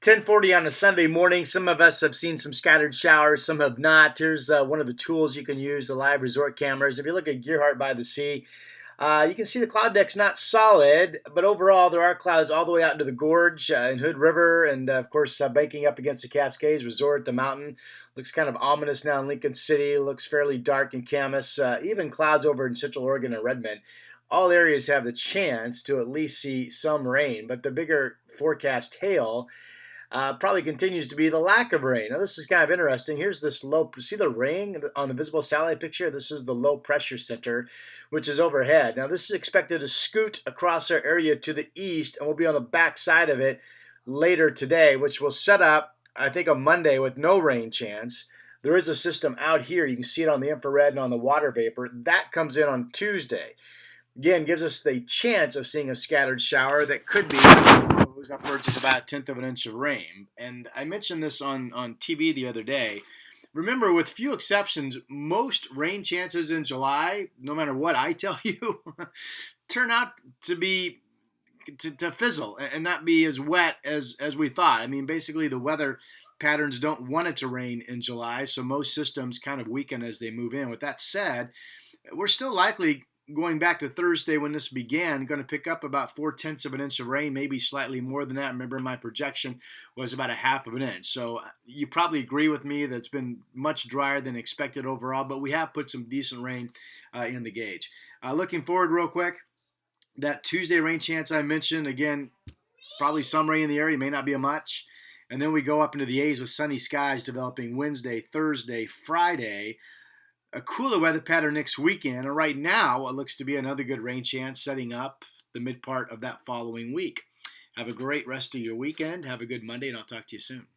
10:40 on a Sunday morning. Some of us have seen some scattered showers, some have not. Here's one of the tools you can use, the live resort cameras. If you look at Gearhart by the Sea, you can see the cloud deck's not solid, but overall there are clouds all the way out into the gorge in Hood River, and of course banking up against the Cascades Resort, the mountain. Looks kind of ominous now in Lincoln City. Looks fairly dark in Camas. Even clouds over in Central Oregon and Redmond. All areas have the chance to at least see some rain, but the bigger forecast hail probably continues to be the lack of rain. Now, this is kind of interesting. Here's this low, see the ring on the visible satellite picture? This is the low pressure center, which is overhead. Now, this is expected to scoot across our area to the east, and we'll be on the back side of it later today, which will set up, I think, on Monday with no rain chance. There is a system out here. You can see it on the infrared and on the water vapor. That comes in on Tuesday. Again, gives us the chance of seeing a scattered shower that could be upwards of about a tenth of an inch of rain. And I mentioned this on TV the other day. Remember, with few exceptions, most rain chances in July, no matter what I tell you, turn out to be to fizzle and not be as wet as we thought. I mean, basically the weather patterns don't want it to rain in July, so most systems kind of weaken as they move in. With that said, we're still likely, going back to Thursday when this began, going to pick up about 4/10 of an inch of rain, maybe slightly more than that. Remember, my projection was about a half of an inch. So you probably agree with me that it's been much drier than expected overall, but we have put some decent rain in the gauge. Looking forward real quick, that Tuesday rain chance I mentioned, again, probably some rain in the area, may not be a much. And then we go up into the A's with sunny skies developing Wednesday, Thursday, Friday. A cooler weather pattern next weekend, and right now it looks to be another good rain chance setting up the mid part of that following week. Have a great rest of your weekend. Have a good Monday, and I'll talk to you soon.